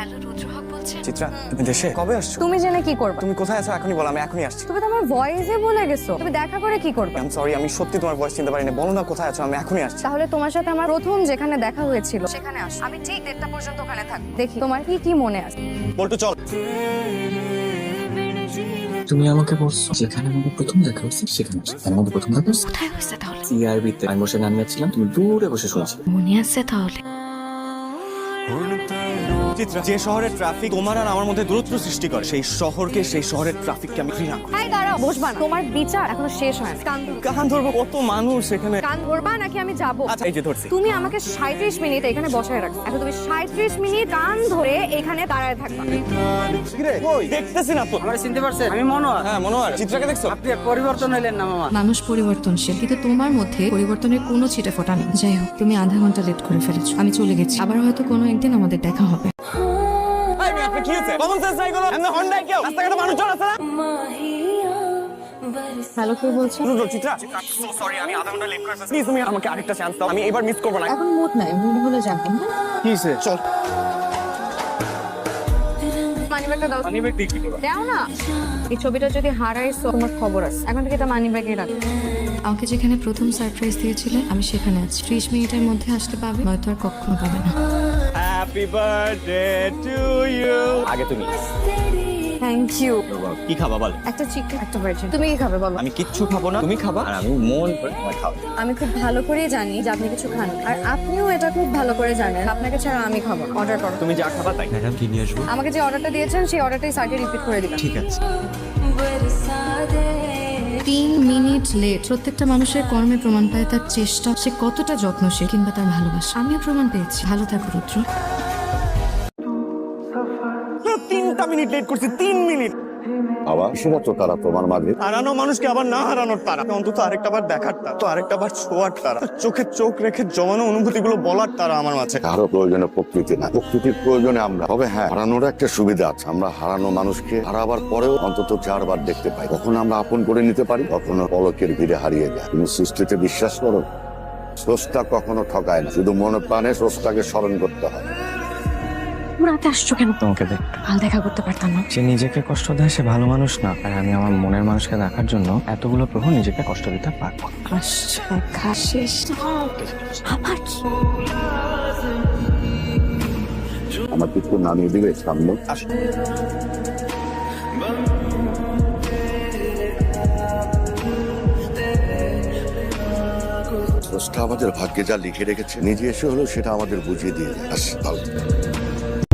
Hello রুদ্র হক বলছেন। চিত্রা, তুমি দেশে কবে আসছো? তুমি জেনে কি করবে? তুমি কোথায় আছো এখনই বলো, আমি এখনই আসছি। তুমি তো আমার ভয়েসে বলে গেছো, তুমি দেখা করে কি করবে? আই এম সরি, আমি সত্যি তোমার ভয়েস চিনতে পারিনি। বলো না কোথায় আছো, আমি এখনই আসছি। তাহলে তোমার সাথে আমার প্রথম যেখানে দেখা হয়েছিল সেখানে আসো। আমি ঠিক 1:30 পর্যন্ত ওখানে থাকবো। দেখি তোমার কি কি মনে আছে। বলটু চল। তুমি আমাকে বলছো যেখানে আমাদের প্রথম দেখা হচ্ছে সেখানে আসো। আমাদের প্রথম দেখা হচ্ছে কোথায় হয়েছে তাহলে? সিআরবিতে। আমি বসে গান গাচ্ছিলাম, তুমি দূরে বসে শুনছি। মনে আছে তাহলে? চিত্রা, যে শহরের ট্রাফিক তোমার আর আমার মধ্যে দূরত্ব সৃষ্টি করে, সেই শহরকে, সেই শহরের ট্রাফিককে আমি ঘৃণা করি। এই দাঁড়াও, বসবা না। তোমার বিচার এখনো শেষ হয়নি। কান ধরো। কান ধরবো? কত মানুষ এখানে। কান ধরবা নাকি আমি যাবো? আচ্ছা, এই যে ধরছি। তুমি আমাকে 37 মিনিট এখানে বসায় রাখছো। এখন তুমি 37 মিনিট কান ধরে এখানে দাঁড়ায় থাকবা। কিরে, কই? দেখতেছি না তো। আমার চিনতে পারছেন? আমি মনোয়ার। হ্যাঁ মনোয়ার, চিত্রাকে দেখছো? আপনি পরিবর্তন হইলেন না মামা। মানুষ পরিবর্তনশীল, কিন্তু তোমার মধ্যে পরিবর্তনের কোনো ছিটে ফোটা নেই। যাই হোক, তুমি আধা ঘন্টা লেট করে ফেলেছো। আমি চলে গেছি, আবার হয়তো কোনো একদিন আমাদের দেখা হবে। এই মেয়ে, আপনি কি হয়েছে? কমন সেন্স নাই কোনো? এমনি হন্ডায় কেউ রাস্তাঘাটে মানুষজন আছে না? হ্যালো, কে বলছো? রুদ্র, চিত্রা, সরি, আমি আধা ঘন্টা লেট করে ফেলছি। প্লিজ তুমি আমাকে আরেকটা চান্স দাও, আমি এবার মিস করবো না। এখন মুড নাই, মুড হলে যাবো। কি হয়েছে? চল। মানিব্যাগটা দাও। দাও না। এই ছবিটা যদি হারাইছো তোমার খবর আছে। এখন থেকে এটা মানিব্যাগে রাখো। আমাকে যেখানে প্রথম সারপ্রাইজ দিয়েছিলে আমি সেখানে আছি। 30 মিনিটের মধ্যে আসতে পাবে, নয়তো আর কখনো পাবে না। Happy birthday to you. আগে তুমি। Thank you. কি খাবা বল? একটা চিকেন, একটা ভার্জিন। তুমি কি খাবে বলো? আমি কিচ্ছু খাবো না, তুমি খাবা আর আমি মন ভরে তোমায় খাবো। আমি খুব ভালো করেই জানি যে আপনি কিছু খান, আর আপনিও এটা খুব ভালো করে জানেন আপনাকে ছাড়া আমি খাবো। অর্ডার করো। তুমি যা খাবা তাই। ম্যাডাম কি নিয়ে আসবো? আমাকে যে অর্ডারটা দিয়েছেন সেই অর্ডারটাই সাইডে রিপিট করে দিবেন। ঠিক আছে। 3 মিনিট লেট প্রত্যেকটা মানুষের কর্মে প্রমাণ পায় তার চেষ্টা, সে কতটা যত্নশীল কিংবা তার ভালোবাসা। আমিও প্রমাণ পেয়েছি। ভালো থাকো রুদ্র। 3টা মিনিট লেট করছি, 3 মিনিট। আবার সেটা তো তারা তোমার মাঝে হারানো মানুষকে আবার না হারানোর তারা, অন্তত আরেকটা বার দেখার তারা, তো আরেকটা বার ছোঁয়ার তারা, চোখে চোখ রেখে জমানো অনুভূতিগুলো বলার তারা আমার মাঝে। কারো প্রয়োজনে প্রকৃতি না, প্রকৃতির প্রয়োজনে আমরা। তবে হ্যাঁ, হারানোর একটা সুবিধা আছে, আমরা হারানো মানুষকে হারাবার পরেও অন্তত 4 বার দেখতে পাই। কখনো আমরা আপন করে নিতে পারি, কখনো পলকের ভিড়ে হারিয়ে যায়। তুমি সৃষ্টিতে বিশ্বাস করো? স্রষ্টা কখনো ঠকায় না, শুধু মনে প্রাণে স্রষ্টাকে স্মরণ করতে হয়। রাতে আসছো কেন? তোমাকে দেখ, কাল দেখা করতে পারতাম না। যে নিজেকে কষ্ট দেয় সে ভালো মানুষ না, আর আমি আমার মনের মানুষকে দেখার জন্য এতগুলো প্রহর নিজেকে কষ্ট দিতে পারবো। আসছে দেখা শেষ। আমার কি? আমার কিছু নামিয়ে দিবে সামনে। স্রষ্টা আমাদের ভাগ্যে যা লিখে রেখেছে, নিজে এসে হলেও সেটা আমাদের বুঝিয়ে দিয়ে যায়। ভালো।